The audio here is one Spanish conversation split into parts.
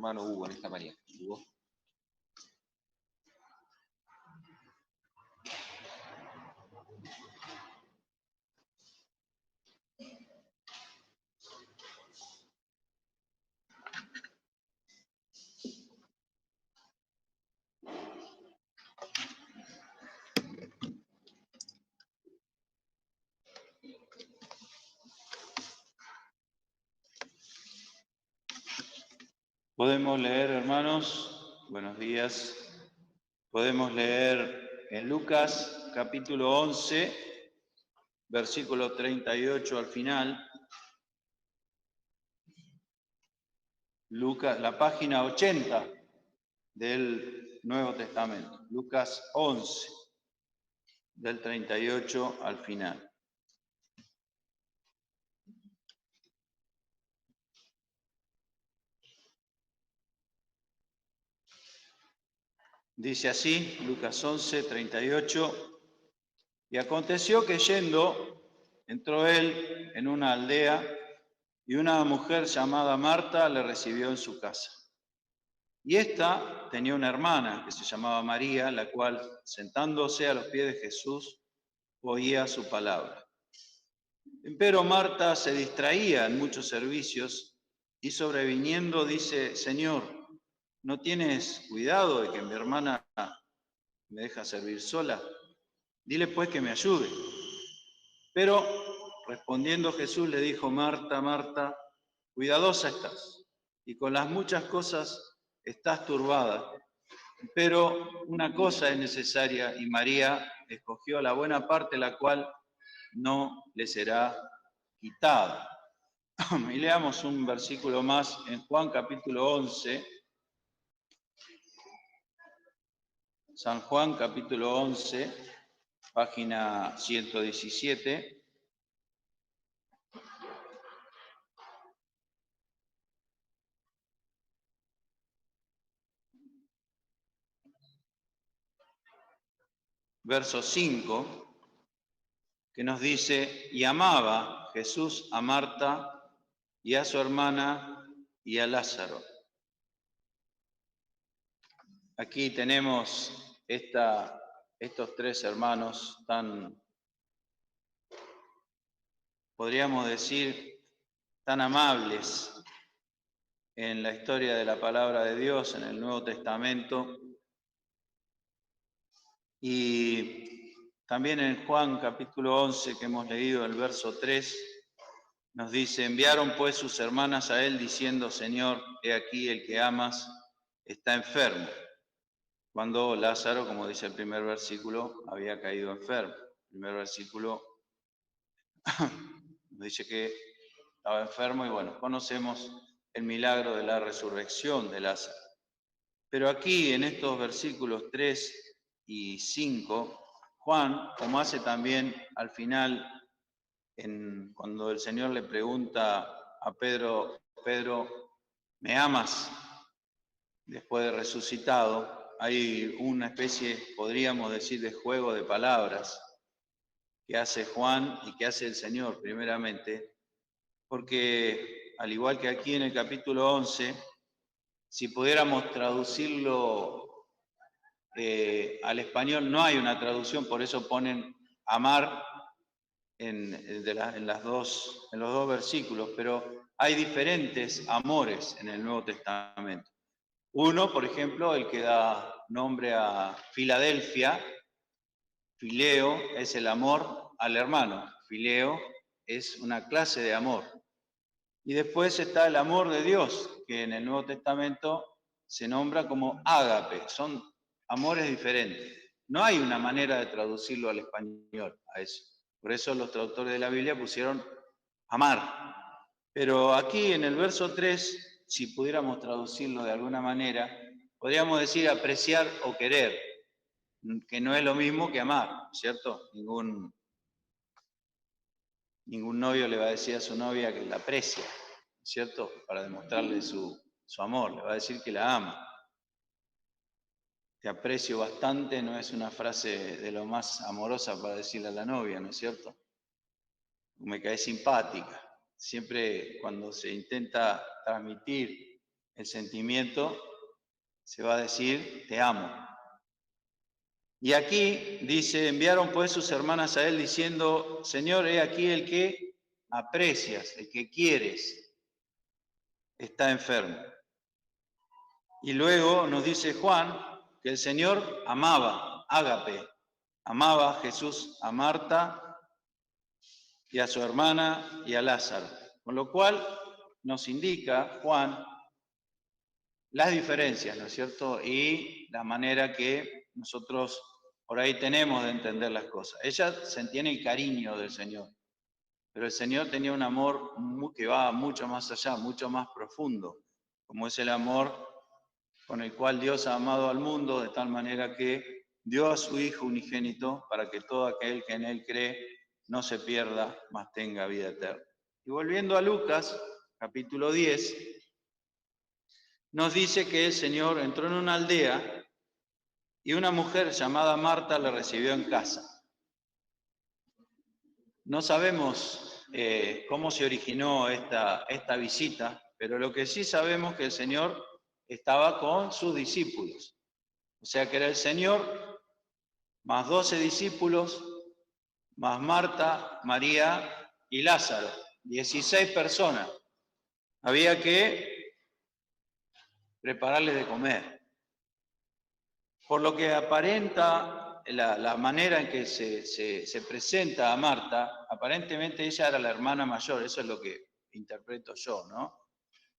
hermano Hugo en esta mañana. Hugo. Podemos leer, hermanos, buenos días. Podemos leer en Lucas capítulo 11, versículo 38 al final. Lucas, la página 80 del Nuevo Testamento. Lucas 11, del 38 al final. Dice así, Lucas 11, 38, y aconteció que yendo, entró él en una aldea, y una mujer llamada Marta le recibió en su casa. Y ésta tenía una hermana que se llamaba María, la cual, sentándose a los pies de Jesús, oía su palabra. Empero Marta se distraía en muchos servicios, y sobreviniendo dice, Señor, ¿no tienes cuidado de que mi hermana me deja servir sola? Dile pues que me ayude. Pero respondiendo Jesús le dijo, Marta, Marta, cuidadosa estás, y con las muchas cosas estás turbada, pero una cosa es necesaria, y María escogió la buena parte, la cual no le será quitada. Y leamos un versículo más en Juan capítulo 11, San Juan capítulo 11, página 117. Verso 5, que nos dice, y amaba Jesús a Marta y a su hermana y a Lázaro. Aquí tenemos estos tres hermanos tan, podríamos decir, tan amables en la historia de la palabra de Dios, en el Nuevo Testamento. Y también en Juan capítulo 11, que hemos leído el verso 3, nos dice, enviaron pues sus hermanas a él diciendo, Señor, he aquí el que amas está enfermo. Cuando Lázaro, como dice el primer versículo, había caído enfermo. El primer versículo nos dice que estaba enfermo y bueno, conocemos el milagro de la resurrección de Lázaro. Pero aquí en estos versículos 3 y 5, Juan, como hace también al final, cuando el Señor le pregunta a Pedro, Pedro, ¿me amas? Después de resucitado, hay una especie, podríamos decir, de juego de palabras que hace Juan y que hace el Señor primeramente, porque al igual que aquí en el capítulo 11, si pudiéramos traducirlo al español, no hay una traducción, por eso ponen amar en los dos versículos, pero hay diferentes amores en el Nuevo Testamento. Uno, por ejemplo, el que da nombre a Filadelfia, fileo es el amor al hermano, fileo es una clase de amor. Y después está el amor de Dios, que en el Nuevo Testamento se nombra como ágape, son amores diferentes. No hay una manera de traducirlo al español a eso. Por eso los traductores de la Biblia pusieron amar. Pero aquí en el verso 3, si pudiéramos traducirlo de alguna manera, podríamos decir apreciar o querer, que no es lo mismo que amar, ¿cierto? Ningún novio le va a decir a su novia que la aprecia, ¿cierto? Para demostrarle su amor, le va a decir que la ama. Te aprecio bastante no es una frase de lo más amorosa para decirle a la novia, ¿no es cierto? Me cae simpática. Siempre cuando se intenta transmitir el sentimiento se va a decir, te amo. Y aquí dice, enviaron pues sus hermanas a él diciendo, Señor, he aquí el que aprecias, el que quieres, está enfermo. Y luego nos dice Juan que el Señor amaba, ágape, amaba a Jesús, a Marta y a su hermana y a Lázaro. Con lo cual nos indica Juan las diferencias, ¿no es cierto? Y la manera que nosotros por ahí tenemos de entender las cosas. Ella sentía el cariño del Señor, pero el Señor tenía un amor que va mucho más allá, mucho más profundo, como es el amor con el cual Dios ha amado al mundo de tal manera que dio a su Hijo unigénito para que todo aquel que en Él cree no se pierda, mas tenga vida eterna. Y volviendo a Lucas, capítulo 10, nos dice que el Señor entró en una aldea y una mujer llamada Marta le recibió en casa. No sabemos cómo se originó esta visita, pero lo que sí sabemos es que el Señor estaba con sus discípulos. O sea que era el Señor más 12 discípulos, más Marta, María y Lázaro, 16 personas. Había que prepararles de comer. Por lo que aparenta la manera en que se presenta a Marta, aparentemente ella era la hermana mayor, eso es lo que interpreto yo, ¿no?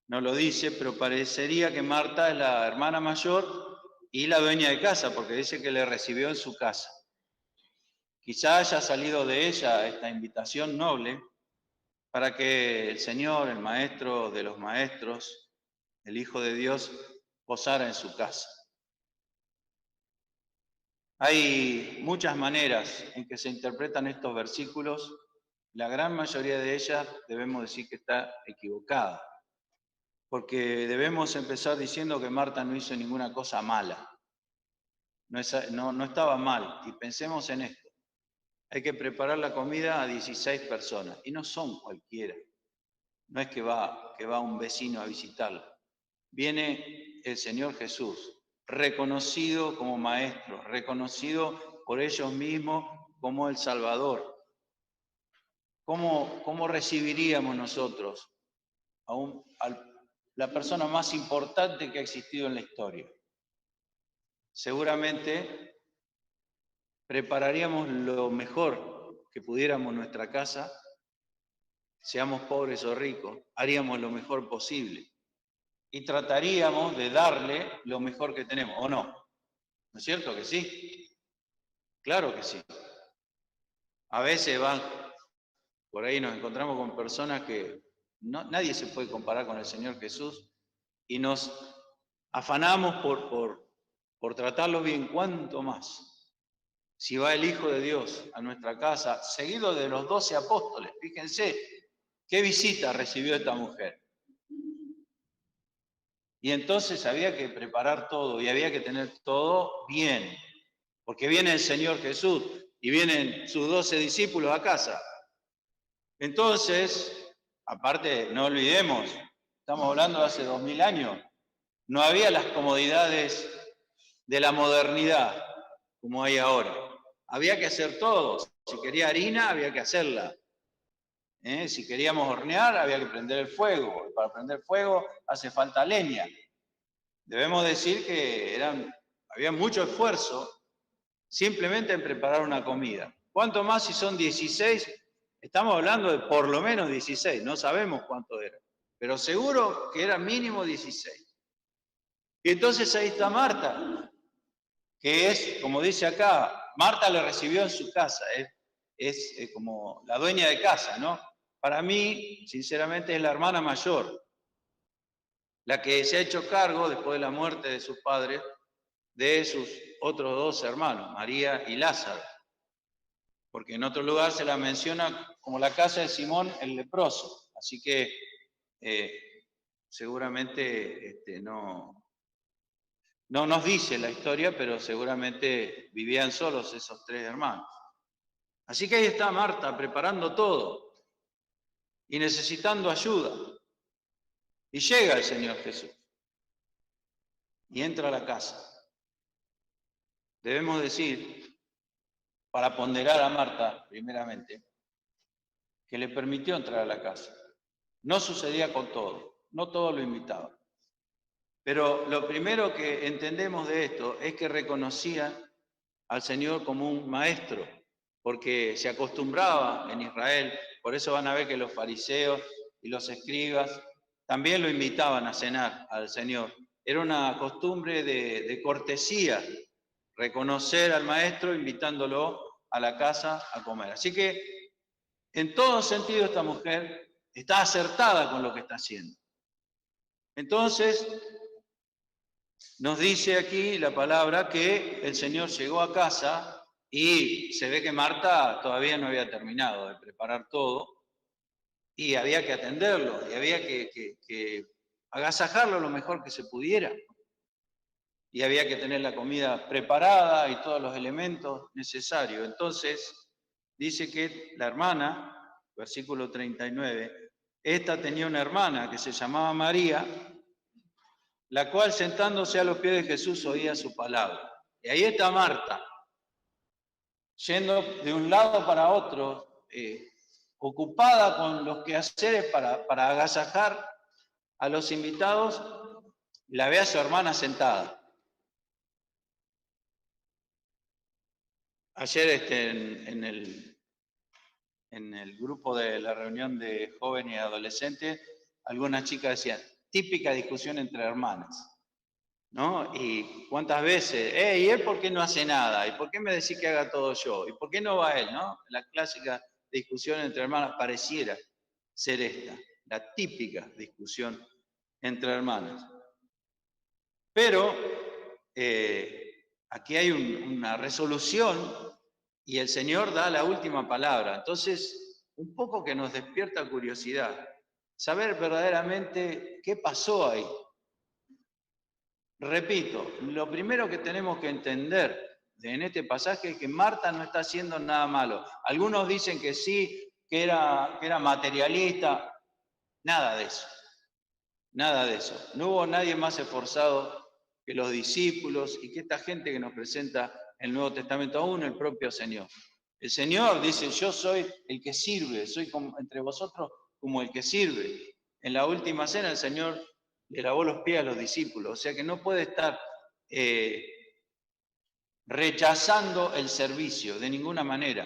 No lo dice, pero parecería que Marta es la hermana mayor y la dueña de casa, porque dice que le recibió en su casa. Quizá haya salido de ella esta invitación noble para que el Señor, el Maestro de los Maestros, el Hijo de Dios, posara en su casa. Hay muchas maneras en que se interpretan estos versículos. La gran mayoría de ellas debemos decir que está equivocada, porque debemos empezar diciendo que Marta no hizo ninguna cosa mala. No estaba mal, y pensemos en esto. Hay que preparar la comida a 16 personas, y no son cualquiera. No es que va un vecino a visitarla. Viene el Señor Jesús, reconocido como Maestro, reconocido por ellos mismos como el Salvador. ¿Cómo recibiríamos nosotros a la persona más importante que ha existido en la historia? Seguramente prepararíamos lo mejor que pudiéramos en nuestra casa, seamos pobres o ricos, haríamos lo mejor posible y trataríamos de darle lo mejor que tenemos, ¿o no? ¿No es cierto que sí? Claro que sí. A veces por ahí nos encontramos con personas que nadie se puede comparar con el Señor Jesús y nos afanamos por tratarlo bien, ¿cuánto más? Si va el Hijo de Dios a nuestra casa, seguido de los 12 apóstoles, fíjense, ¿qué visita recibió esta mujer? Y entonces había que preparar todo y había que tener todo bien, porque viene el Señor Jesús y vienen sus 12 discípulos a casa. Entonces, aparte, no olvidemos, estamos hablando de hace 2000 años, no había las comodidades de la modernidad como hay ahora. Había que hacer todo. Si quería harina, había que hacerla. Si queríamos hornear, había que prender el fuego. Y para prender fuego hace falta leña. Debemos decir que había mucho esfuerzo simplemente en preparar una comida. ¿Cuánto más si son 16? Estamos hablando de por lo menos 16, no sabemos cuánto era, pero seguro que era mínimo 16. Y entonces ahí está Marta, que es, como dice acá, Marta le recibió en su casa, es como la dueña de casa, ¿no? Para mí, sinceramente, es la hermana mayor, la que se ha hecho cargo, después de la muerte de sus padres, de sus otros 2 hermanos, María y Lázaro. Porque en otro lugar se la menciona como la casa de Simón el leproso. Así que seguramente no nos dice la historia, pero seguramente vivían solos esos 3 hermanos. Así que ahí está Marta preparando todo y necesitando ayuda. Y llega el Señor Jesús. y entra a la casa. Debemos decir, para ponderar a Marta, primeramente, que le permitió entrar a la casa. No sucedía con todo, no todos lo invitaban. Pero lo primero que entendemos de esto es que reconocía al Señor como un maestro, porque se acostumbraba en Israel, por eso van a ver que los fariseos y los escribas también lo invitaban a cenar al Señor. Era una costumbre de cortesía, reconocer al maestro invitándolo a la casa a comer. Así que en todo sentido esta mujer está acertada con lo que está haciendo. Entonces, nos dice aquí la palabra que el Señor llegó a casa y se ve que Marta todavía no había terminado de preparar todo y había que atenderlo y había que agasajarlo lo mejor que se pudiera. Y había que tener la comida preparada y todos los elementos necesarios. Entonces, dice que la hermana, versículo 39, esta tenía una hermana que se llamaba María, la cual sentándose a los pies de Jesús oía su palabra. Y ahí está Marta, yendo de un lado para otro, ocupada con los quehaceres para agasajar a los invitados, la ve a su hermana sentada. Ayer en el grupo de la reunión de jóvenes y adolescentes, algunas chicas decían, típica discusión entre hermanas, ¿no? Y cuántas veces, ¿y él por qué no hace nada? ¿Y por qué me decís que haga todo yo? ¿Y por qué no va él? ¿No? La clásica discusión entre hermanas pareciera ser esta, la típica discusión entre hermanas. Pero aquí hay una resolución y el Señor da la última palabra. Entonces, un poco que nos despierta curiosidad, saber verdaderamente qué pasó ahí. Repito, lo primero que tenemos que entender en este pasaje es que Marta no está haciendo nada malo. Algunos dicen que sí, que era materialista. Nada de eso. Nada de eso. No hubo nadie más esforzado que los discípulos y que esta gente que nos presenta el Nuevo Testamento, aún el propio Señor. El Señor dice, yo soy el que sirve, soy como, entre vosotros como el que sirve. En la última cena el Señor le lavó los pies a los discípulos, o sea que no puede estar rechazando el servicio de ninguna manera.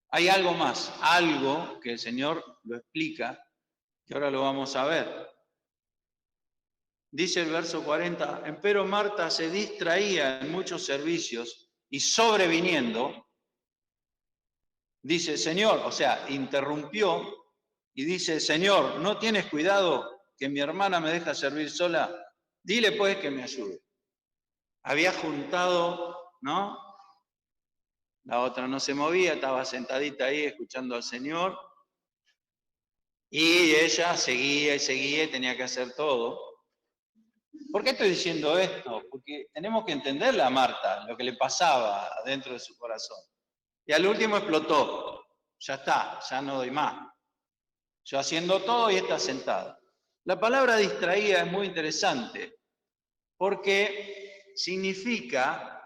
Hay algo más, algo que el Señor lo explica, que ahora lo vamos a ver. Dice el verso 40, empero Marta se distraía en muchos servicios y sobreviniendo, dice, Señor, o sea, interrumpió y dice, Señor, ¿no tienes cuidado que mi hermana me deja servir sola? Dile pues que me ayude. Había juntado, ¿no? La otra no se movía, estaba sentadita ahí escuchando al Señor y ella seguía y seguía y tenía que hacer todo. ¿Por qué estoy diciendo esto? Porque tenemos que entenderle a Marta lo que le pasaba dentro de su corazón. Y al último explotó. Ya está, ya no doy más. Yo haciendo todo y está sentada. La palabra distraída es muy interesante porque significa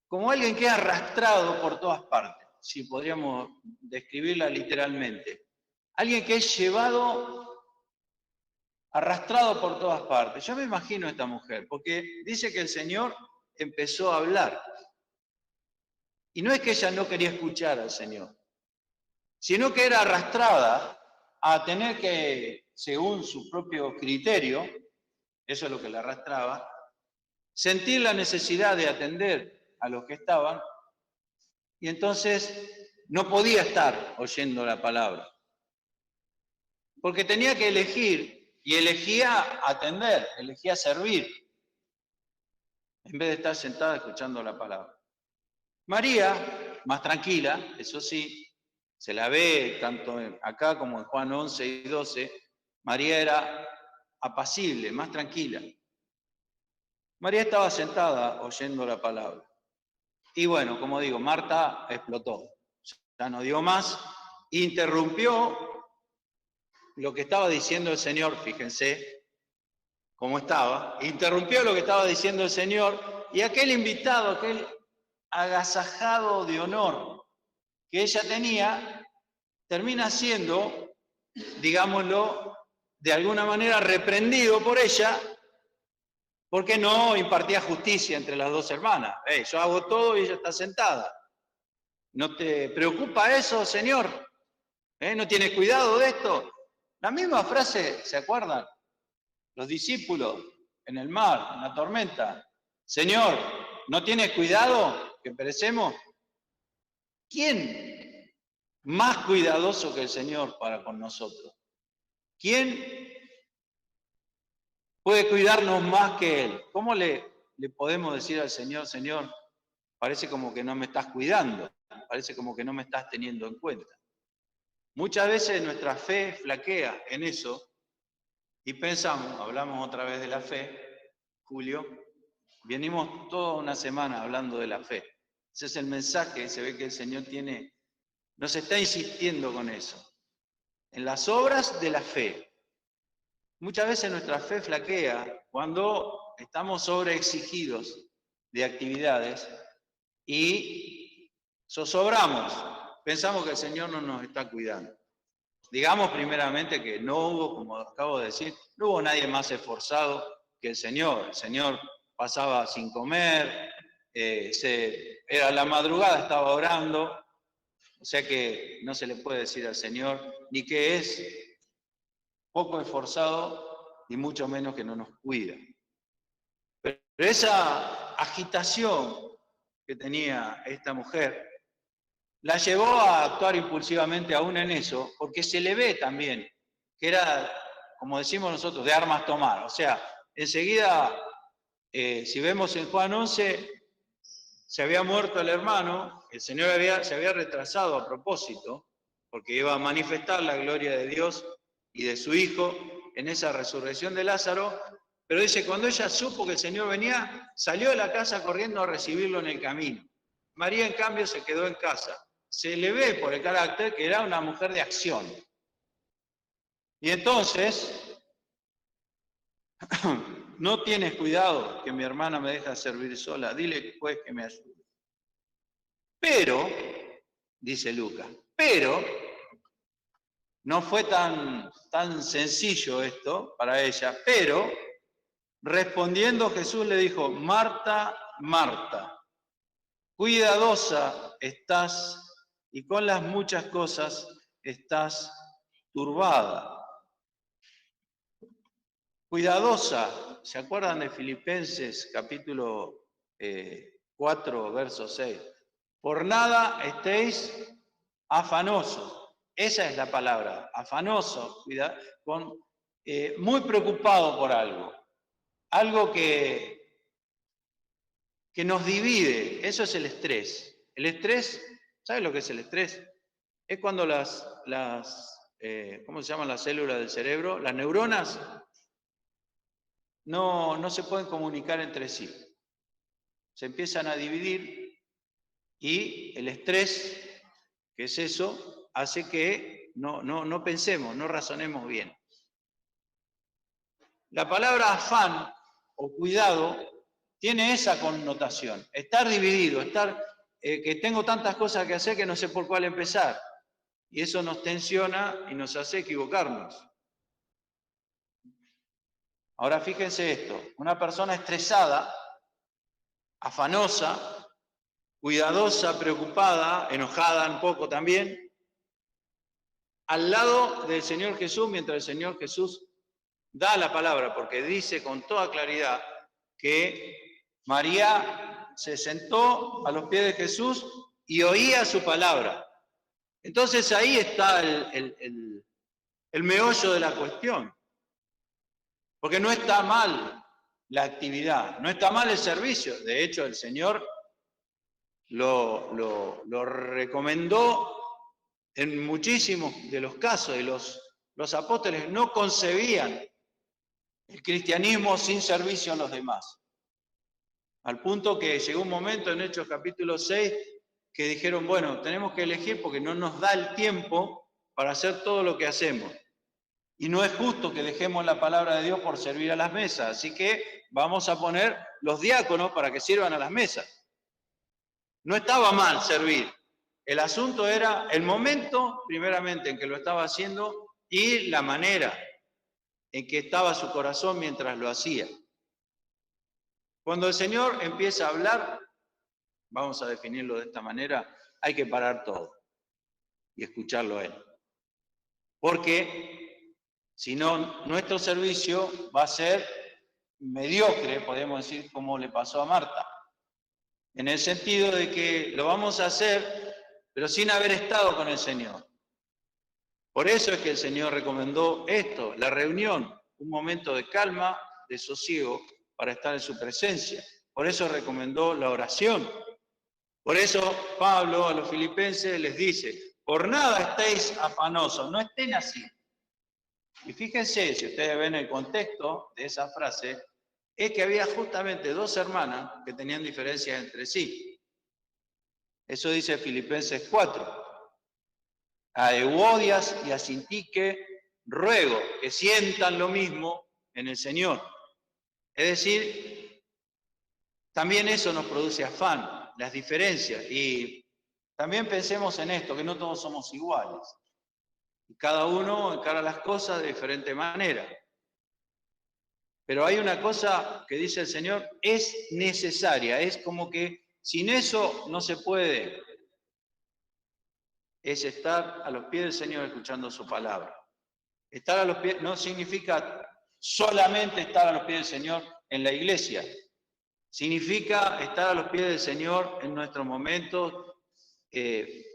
como alguien que es arrastrado por todas partes, si podríamos describirla literalmente. Alguien que es llevado, arrastrado por todas partes. Yo me imagino a esta mujer, porque dice que el Señor empezó a hablar. Y no es que ella no quería escuchar al Señor, sino que era arrastrada a tener que, según su propio criterio, eso es lo que la arrastraba, sentir la necesidad de atender a los que estaban, y entonces no podía estar oyendo la palabra. Porque tenía que elegir, y elegía atender, elegía servir, en vez de estar sentada escuchando la palabra. María, más tranquila, eso sí, se la ve tanto acá como en Juan 11 y 12, María era apacible, más tranquila. María estaba sentada oyendo la palabra. Y bueno, como digo, Marta explotó, ya no dio más, interrumpió lo que estaba diciendo el Señor, fíjense, como estaba, interrumpió lo que estaba diciendo el Señor, y aquel invitado, aquel agasajado de honor que ella tenía, termina siendo, digámoslo, de alguna manera reprendido por ella, porque no impartía justicia entre las dos hermanas. Yo hago todo y ella está sentada. ¿No te preocupa eso, Señor? ¿No tienes cuidado de esto? La misma frase, ¿se acuerdan? Los discípulos en el mar, en la tormenta. Señor, ¿no tienes cuidado que perecemos? ¿Quién más cuidadoso que el Señor para con nosotros? ¿Quién puede cuidarnos más que Él? ¿Cómo le podemos decir al Señor, Señor, parece como que no me estás cuidando, parece como que no me estás teniendo en cuenta? Muchas veces nuestra fe flaquea en eso y pensamos, hablamos otra vez de la fe, Julio, venimos toda una semana hablando de la fe. Ese es el mensaje, se ve que el Señor nos está insistiendo con eso. En las obras de la fe. Muchas veces nuestra fe flaquea cuando estamos sobreexigidos de actividades y zozobramos. Pensamos que el Señor no nos está cuidando. Digamos primeramente que no hubo, como acabo de decir, no hubo nadie más esforzado que el Señor. El Señor pasaba sin comer, era la madrugada, estaba orando, o sea que no se le puede decir al Señor ni que es poco esforzado, ni mucho menos que no nos cuida. Pero esa agitación que tenía esta mujer la llevó a actuar impulsivamente aún en eso, porque se le ve también que era, como decimos nosotros, de armas tomar. O sea, enseguida, si vemos en Juan 11, se había muerto el hermano, el Señor se había retrasado a propósito, porque iba a manifestar la gloria de Dios y de su Hijo en esa resurrección de Lázaro, pero dice, cuando ella supo que el Señor venía, salió de la casa corriendo a recibirlo en el camino. María, en cambio, se quedó en casa. Se le ve por el carácter que era una mujer de acción. Y entonces, no tienes cuidado que mi hermana me deja servir sola, dile pues que me ayude. Pero, dice Lucas, pero no fue tan sencillo esto para ella, pero respondiendo Jesús le dijo, Marta, Marta, cuidadosa estás y con las muchas cosas estás turbada. Cuidadosa, ¿se acuerdan de Filipenses capítulo 4, verso 6? Por nada estéis afanosos. Esa es la palabra, afanoso, muy preocupado por algo. Algo que nos divide, eso es el estrés. El estrés, ¿sabe lo que es el estrés? Es cuando ¿cómo se llaman las células del cerebro? Las neuronas no se pueden comunicar entre sí. Se empiezan a dividir y el estrés, que es eso, hace que no pensemos, no razonemos bien. La palabra afán o cuidado tiene esa connotación, estar dividido, que tengo tantas cosas que hacer que no sé por cuál empezar. Y eso nos tensiona y nos hace equivocarnos. Ahora fíjense esto, una persona estresada, afanosa, cuidadosa, preocupada, enojada un poco también, al lado del Señor Jesús, mientras el Señor Jesús da la palabra, porque dice con toda claridad que María se sentó a los pies de Jesús y oía su palabra. Entonces ahí está el meollo de la cuestión. Porque no está mal la actividad, no está mal el servicio. De hecho, el Señor lo recomendó en muchísimos de los casos. Y los apóstoles no concebían el cristianismo sin servicio a los demás. Al punto que llegó un momento en Hechos capítulo 6 que dijeron, bueno, tenemos que elegir porque no nos da el tiempo para hacer todo lo que hacemos. Y no es justo que dejemos la palabra de Dios por servir a las mesas. Así que vamos a poner los diáconos para que sirvan a las mesas. No estaba mal servir. El asunto era el momento, primeramente, en que lo estaba haciendo y la manera en que estaba su corazón mientras lo hacía. Cuando el Señor empieza a hablar, vamos a definirlo de esta manera, hay que parar todo y escucharlo a Él. Porque si no, nuestro servicio va a ser mediocre, podemos decir, como le pasó a Marta. En el sentido de que lo vamos a hacer, pero sin haber estado con el Señor. Por eso es que el Señor recomendó esto, la reunión, un momento de calma, de sosiego, para estar en su presencia. Por eso recomendó la oración. Por eso Pablo a los filipenses les dice, por nada estéis afanosos, no estén así. Y fíjense, si ustedes ven el contexto de esa frase, es que había justamente dos hermanas que tenían diferencias entre sí. Eso dice Filipenses 4. A Euodias y a Sintique ruego que sientan lo mismo en el Señor. Es decir, también eso nos produce afán, las diferencias. Y también pensemos en esto, que no todos somos iguales. Y cada uno encara las cosas de diferente manera. Pero hay una cosa que dice el Señor, es necesaria, es como que sin eso no se puede. Es estar a los pies del Señor escuchando su palabra. Estar a los pies no significa solamente estar a los pies del Señor en la iglesia. Significa estar a los pies del Señor en nuestros momentos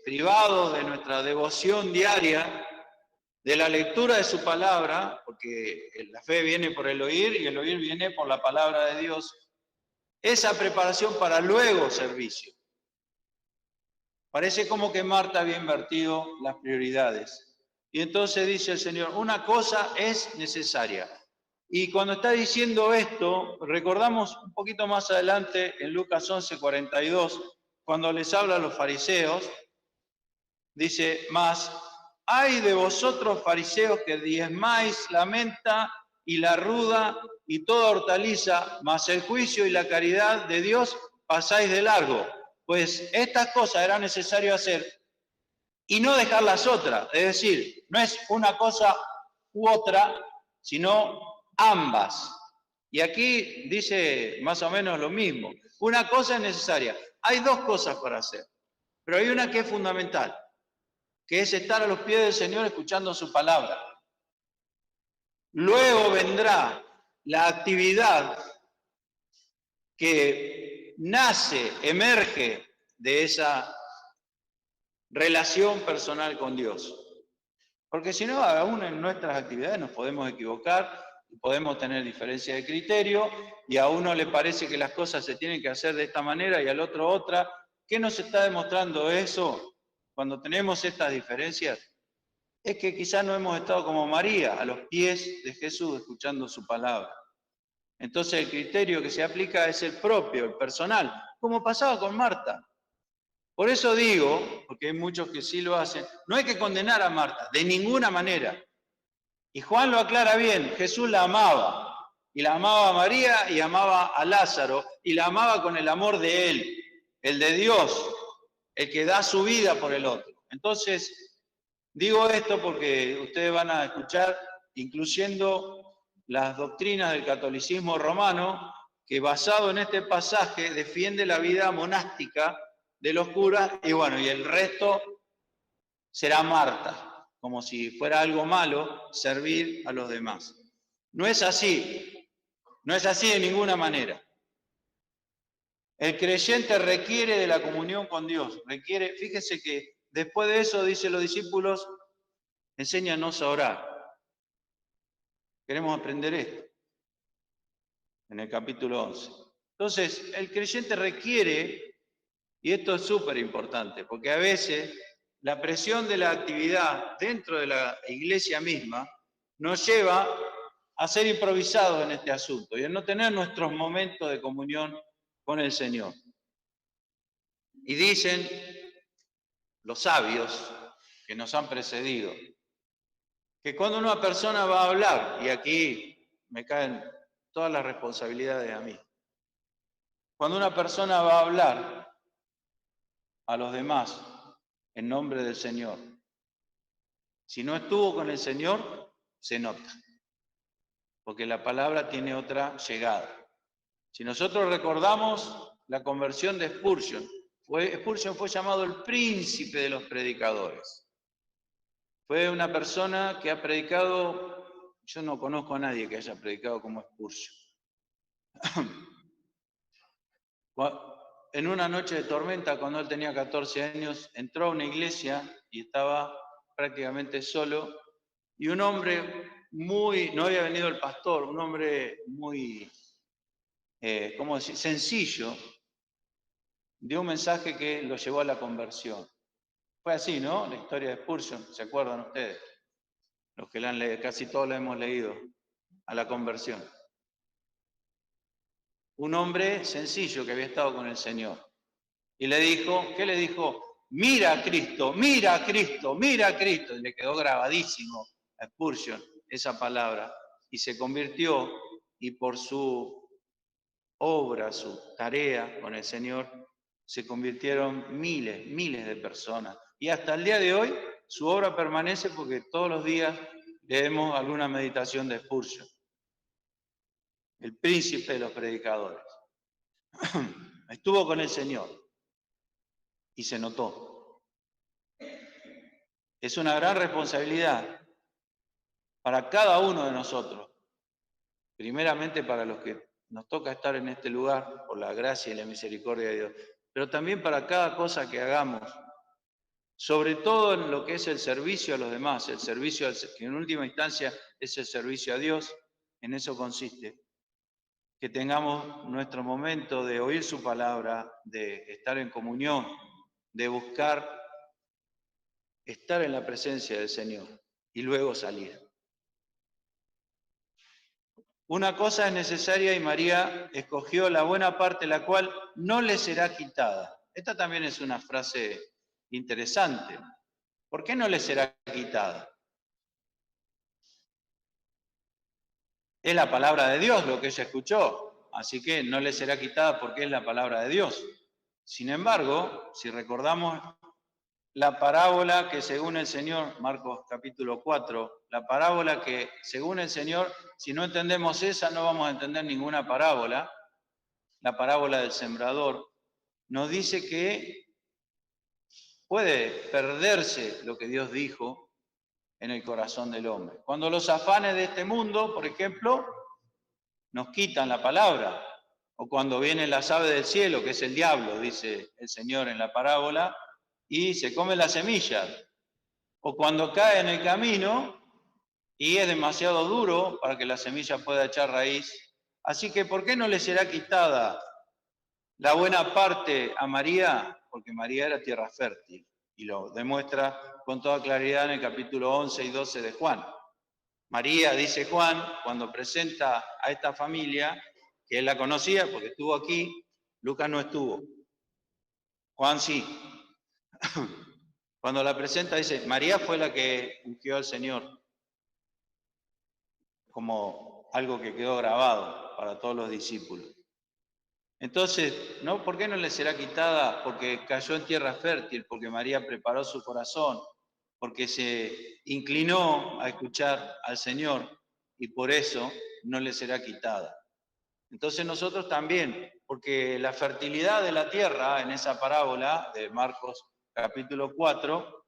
privados de nuestra devoción diaria, de la lectura de su palabra, porque la fe viene por el oír y el oír viene por la palabra de Dios. Esa preparación para luego servicio. Parece como que Marta había invertido las prioridades. Y entonces dice el Señor, una cosa es necesaria. Y cuando está diciendo esto, recordamos un poquito más adelante en Lucas 11:42, cuando les habla a los fariseos, dice, mas ay de vosotros fariseos que diezmáis la menta y la ruda y toda hortaliza, mas el juicio y la caridad de Dios pasáis de largo. Pues estas cosas era necesario hacer y no dejar las otras. Es decir, no es una cosa u otra, sino ambas. Y aquí dice más o menos lo mismo. Una cosa es necesaria. Hay dos cosas para hacer, pero hay una que es fundamental, que es estar a los pies del Señor escuchando su palabra. Luego vendrá la actividad que nace, emerge de esa relación personal con Dios. Porque si no, aún en nuestras actividades nos podemos equivocar, podemos tener diferencia de criterio, y a uno le parece que las cosas se tienen que hacer de esta manera y al otro otra. ¿Qué nos está demostrando eso cuando tenemos estas diferencias? Es que quizás no hemos estado como María, a los pies de Jesús, escuchando su palabra. Entonces el criterio que se aplica es el propio, el personal, como pasaba con Marta. Por eso digo, porque hay muchos que sí lo hacen, no hay que condenar a Marta, de ninguna manera. Y Juan lo aclara bien, Jesús la amaba, y la amaba a María y amaba a Lázaro, y la amaba con el amor de él, el de Dios, el que da su vida por el otro. Entonces, digo esto porque ustedes van a escuchar, incluyendo las doctrinas del catolicismo romano, que basado en este pasaje defiende la vida monástica de los curas, y bueno, y el resto será Marta, como si fuera algo malo servir a los demás. No es así, no es así de ninguna manera. El creyente requiere de la comunión con Dios, requiere, fíjese que después de eso, dicen los discípulos, enséñanos a orar. Queremos aprender esto, en el capítulo 11. Entonces, el creyente requiere, y esto es súper importante, porque a veces la presión de la actividad dentro de la iglesia misma nos lleva a ser improvisados en este asunto y a no tener nuestros momentos de comunión con el Señor. Y dicen los sabios que nos han precedido que cuando una persona va a hablar, y aquí me caen todas las responsabilidades a mí, cuando una persona va a hablar a los demás en nombre del Señor, si no estuvo con el Señor, se nota, porque la palabra tiene otra llegada. Si nosotros recordamos la conversión de Spurgeon, Spurgeon fue llamado el príncipe de los predicadores. Fue una persona que ha predicado, yo no conozco a nadie que haya predicado como Spurgeon. En una noche de tormenta, cuando él tenía 14 años, entró a una iglesia y estaba prácticamente solo, y un hombre no había venido el pastor, un hombre muy, ¿cómo decir?, sencillo, dio un mensaje que lo llevó a la conversión. Fue así, ¿no? La historia de Spurgeon, ¿se acuerdan ustedes? Los que la han leído, casi todos la hemos leído, a la conversión. Un hombre sencillo que había estado con el Señor. Y le dijo, ¿qué le dijo? Mira a Cristo, mira a Cristo, mira a Cristo. Y le quedó grabadísimo a Spurgeon esa palabra. Y se convirtió, y por su obra, su tarea con el Señor, se convirtieron miles de personas. Y hasta el día de hoy, su obra permanece porque todos los días leemos alguna meditación de Spurgeon, el príncipe de los predicadores. Estuvo con el Señor y se notó. Es una gran responsabilidad para cada uno de nosotros, primeramente para los que nos toca estar en este lugar por la gracia y la misericordia de Dios, pero también para cada cosa que hagamos, sobre todo en lo que es el servicio a los demás, el servicio que en última instancia es el servicio a Dios. En eso consiste, que tengamos nuestro momento de oír su palabra, de estar en comunión, de buscar estar en la presencia del Señor y luego salir. Una cosa es necesaria y María escogió la buena parte, la cual no le será quitada. Esta también es una frase interesante. ¿Por qué no le será quitada? Es la palabra de Dios lo que ella escuchó, así que no le será quitada porque es la palabra de Dios. Sin embargo, si recordamos la parábola que según el Señor, Marcos capítulo 4, la parábola que según el Señor, si no entendemos esa, no vamos a entender ninguna parábola, la parábola del sembrador, nos dice que puede perderse lo que Dios dijo en el corazón del hombre. Cuando los afanes de este mundo, por ejemplo, nos quitan la palabra, o cuando vienen las aves del cielo, que es el diablo, dice el Señor en la parábola, y se come las semillas, o cuando cae en el camino y es demasiado duro para que la semilla pueda echar raíz. Así que, ¿por qué no le será quitada la buena parte a María? Porque María era tierra fértil, y lo demuestra con toda claridad en el capítulo 11 y 12 de Juan. María, dice Juan, cuando presenta a esta familia, que él la conocía porque estuvo aquí, Lucas no estuvo, Juan sí. Cuando la presenta dice, María fue la que ungió al Señor, como algo que quedó grabado para todos los discípulos. Entonces, ¿no? ¿Por qué no le será quitada? Porque cayó en tierra fértil, porque María preparó su corazón, porque se inclinó a escuchar al Señor y por eso no le será quitada. Entonces nosotros también, porque la fertilidad de la tierra en esa parábola de Marcos capítulo 4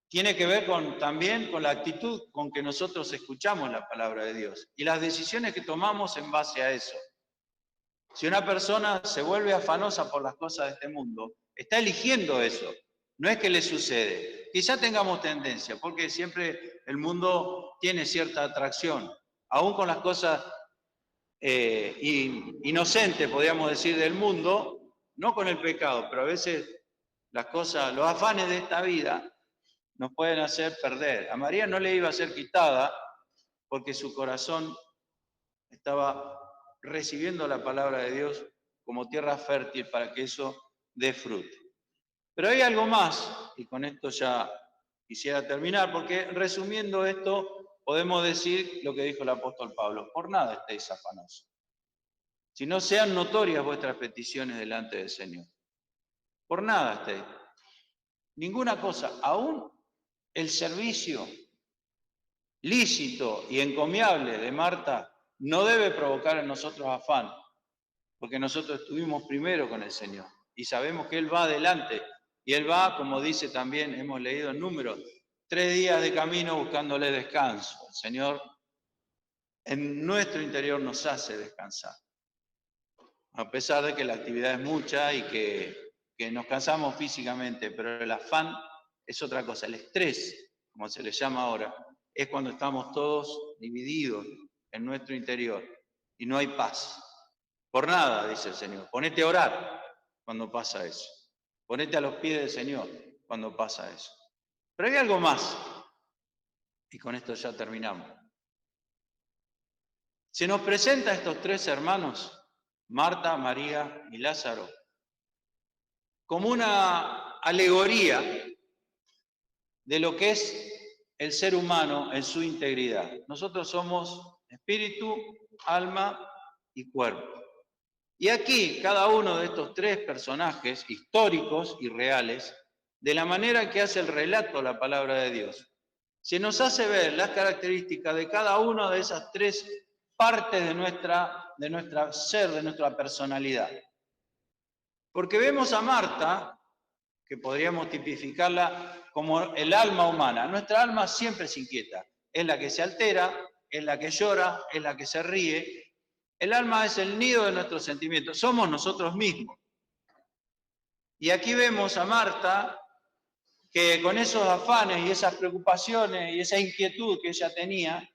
tiene que ver también con la actitud con que nosotros escuchamos la palabra de Dios y las decisiones que tomamos en base a eso. Si una persona se vuelve afanosa por las cosas de este mundo, está eligiendo eso, no es que le sucede. Quizá tengamos tendencia, porque siempre el mundo tiene cierta atracción, aún con las cosas inocentes, podríamos decir, del mundo, no con el pecado, pero a veces las cosas, los afanes de esta vida nos pueden hacer perder. A María no le iba a ser quitada porque su corazón estaba recibiendo la palabra de Dios como tierra fértil para que eso dé fruto. Pero hay algo más, y con esto ya quisiera terminar, porque resumiendo esto, podemos decir lo que dijo el apóstol Pablo: por nada estéis afanosos, si no sean notorias vuestras peticiones delante del Señor. Por nada estéis. Ninguna cosa, aún el servicio lícito y encomiable de Marta no debe provocar en nosotros afán, porque nosotros estuvimos primero con el Señor y sabemos que Él va adelante y Él va, como dice también, hemos leído en Números, 3 días de camino buscándole descanso. El Señor en nuestro interior nos hace descansar, a pesar de que la actividad es mucha y que nos cansamos físicamente, pero el afán es otra cosa. El estrés, como se le llama ahora, es cuando estamos todos divididos en nuestro interior y no hay paz. Por nada, dice el Señor, ponete a orar cuando pasa eso. Ponete a los pies del Señor cuando pasa eso. Pero hay algo más, y con esto ya terminamos. Se nos presenta a estos 3 hermanos, Marta, María y Lázaro, como una alegoría de lo que es el ser humano en su integridad. Nosotros somos espíritu, alma y cuerpo. Y aquí, cada uno de estos 3 personajes históricos y reales, de la manera que hace el relato la palabra de Dios, se nos hace ver las características de cada una de esas 3 partes de nuestra ser, de nuestra personalidad. Porque vemos a Marta, que podríamos tipificarla como el alma humana. Nuestra alma siempre se inquieta, es la que se altera, es la que llora, es la que se ríe. El alma es el nido de nuestros sentimientos, somos nosotros mismos. Y aquí vemos a Marta, que con esos afanes y esas preocupaciones y esa inquietud que ella tenía,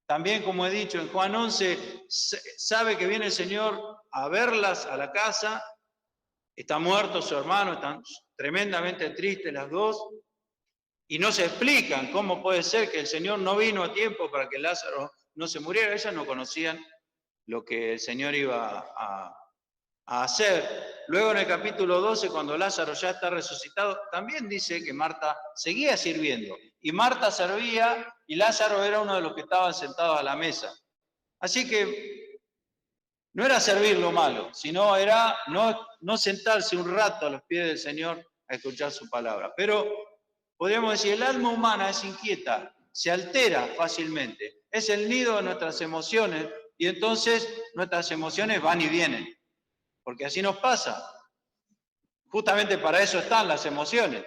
también, como he dicho, en Juan 11, sabe que viene el Señor a verlas a la casa, está muerto su hermano, están tremendamente tristes las dos, y no se explican cómo puede ser que el Señor no vino a tiempo para que Lázaro no se muriera. Ellas no conocían lo que el Señor iba a hacer. Luego en el capítulo 12, cuando Lázaro ya está resucitado, también dice que Marta seguía sirviendo. Y Marta servía y Lázaro era uno de los que estaban sentados a la mesa. Así que no era servir lo malo, sino era no sentarse un rato a los pies del Señor a escuchar su palabra. Pero podríamos decir, el alma humana es inquieta, se altera fácilmente. Es el nido de nuestras emociones y entonces nuestras emociones van y vienen. Porque así nos pasa. Justamente para eso están las emociones.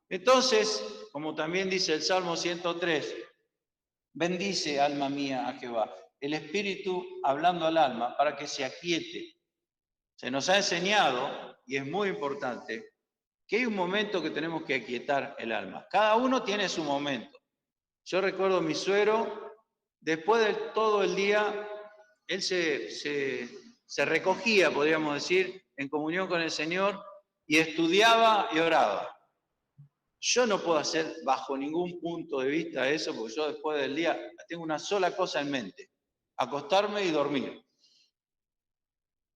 Entonces, como también dice el Salmo 103, bendice, alma mía, a Jehová. El Espíritu hablando al alma para que se aquiete. Se nos ha enseñado, y es muy importante, que hay un momento que tenemos que aquietar el alma. Cada uno tiene su momento. Yo recuerdo a mi suegro, después de todo el día, él se recogía, podríamos decir, en comunión con el Señor y estudiaba y oraba. Yo no puedo hacer bajo ningún punto de vista eso, porque yo después del día tengo una sola cosa en mente: acostarme y dormir.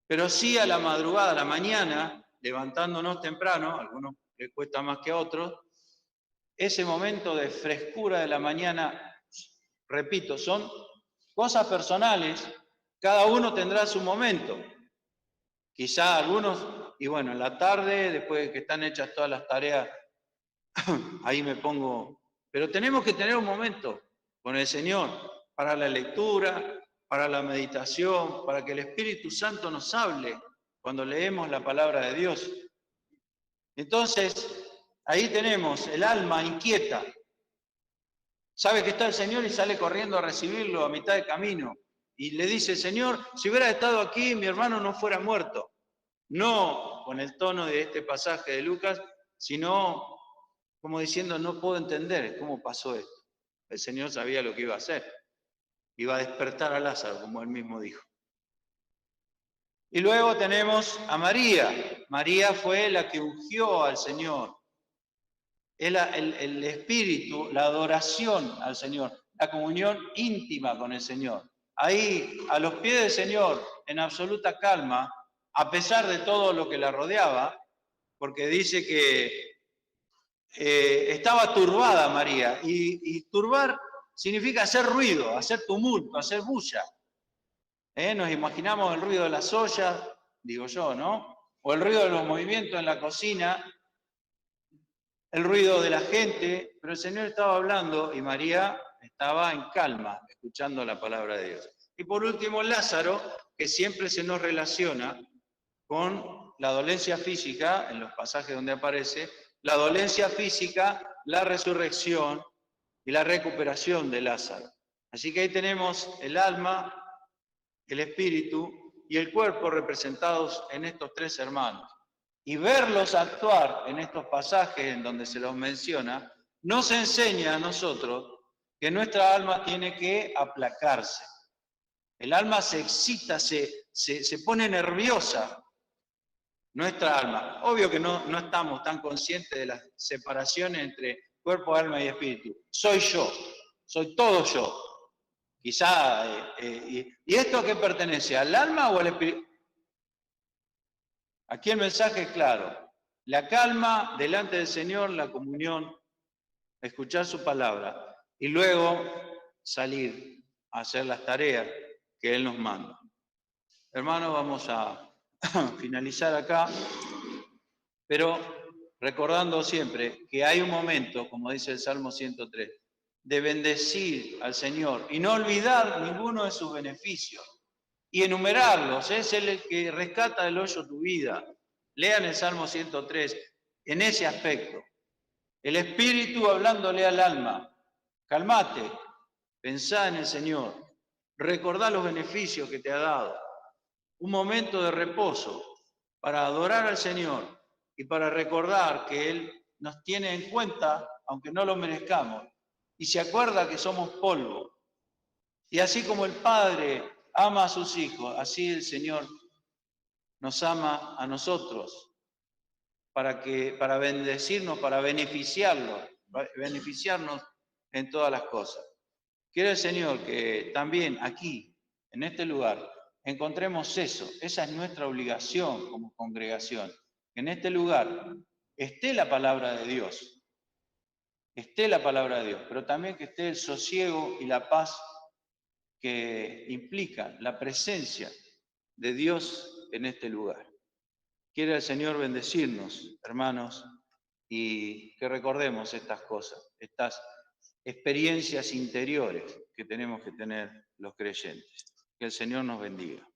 Pero sí a la madrugada, a la mañana, levantándonos temprano, a algunos les cuesta más que a otros, ese momento de frescura de la mañana, repito, son cosas personales, cada uno tendrá su momento. Quizá algunos, y bueno, en la tarde, después de que están hechas todas las tareas, ahí me pongo. Pero tenemos que tener un momento con el Señor para la lectura, para la meditación, para que el Espíritu Santo nos hable cuando leemos la palabra de Dios. Entonces, ahí tenemos el alma inquieta. Sabe que está el Señor y sale corriendo a recibirlo a mitad de camino. Y le dice: Señor, si hubiera estado aquí, mi hermano no fuera muerto. No con el tono de este pasaje de Lucas, sino como diciendo: no puedo entender cómo pasó esto. El Señor sabía lo que iba a hacer. Iba a despertar a Lázaro, como él mismo dijo. Y luego tenemos a María. María fue la que ungió al Señor. El espíritu, la adoración al Señor, la comunión íntima con el Señor. Ahí, a los pies del Señor, en absoluta calma, a pesar de todo lo que la rodeaba, porque dice que estaba turbada María, y turbar significa hacer ruido, hacer tumulto, hacer bulla. Nos imaginamos el ruido de las ollas, digo yo, ¿no? O el ruido de los movimientos en la cocina, el ruido de la gente, pero el Señor estaba hablando y María estaba en calma, escuchando la palabra de Dios. Y por último, Lázaro, que siempre se nos relaciona con la dolencia física, en los pasajes donde aparece, la dolencia física, la resurrección y la recuperación de Lázaro. Así que ahí tenemos el alma, el espíritu y el cuerpo representados en estos tres hermanos. Y verlos actuar en estos pasajes en donde se los menciona, nos enseña a nosotros que nuestra alma tiene que aplacarse. El alma se excita, se pone nerviosa, nuestra alma. Obvio que no estamos tan conscientes de la separación entre cuerpo, alma y espíritu. Soy yo, soy todo yo. Quizá, ¿y esto a qué pertenece? ¿Al alma o al espíritu? Aquí el mensaje es claro. La calma delante del Señor, la comunión, escuchar su palabra y luego salir a hacer las tareas que Él nos manda. Hermanos, vamos a finalizar acá, pero recordando siempre que hay un momento, como dice el Salmo 103, de bendecir al Señor y no olvidar ninguno de sus beneficios y enumerarlos. Es el que rescata del hoyo tu vida. Lean el Salmo 103 en ese aspecto. El Espíritu hablándole al alma. Calmate, pensá en el Señor, recordá los beneficios que te ha dado. Un momento de reposo para adorar al Señor y para recordar que Él nos tiene en cuenta, aunque no lo merezcamos, y se acuerda que somos polvo. Y así como el Padre ama a sus hijos, así el Señor nos ama a nosotros para bendecirnos, para beneficiarnos en todas las cosas. Quiere el Señor que también aquí, en este lugar, encontremos eso. Esa es nuestra obligación como congregación. Que en este lugar esté la palabra de Dios. Esté la palabra de Dios, pero también que esté el sosiego y la paz que implica la presencia de Dios en este lugar. Quiere el Señor bendecirnos, hermanos, y que recordemos estas cosas, estas experiencias interiores que tenemos que tener los creyentes. Que el Señor nos bendiga.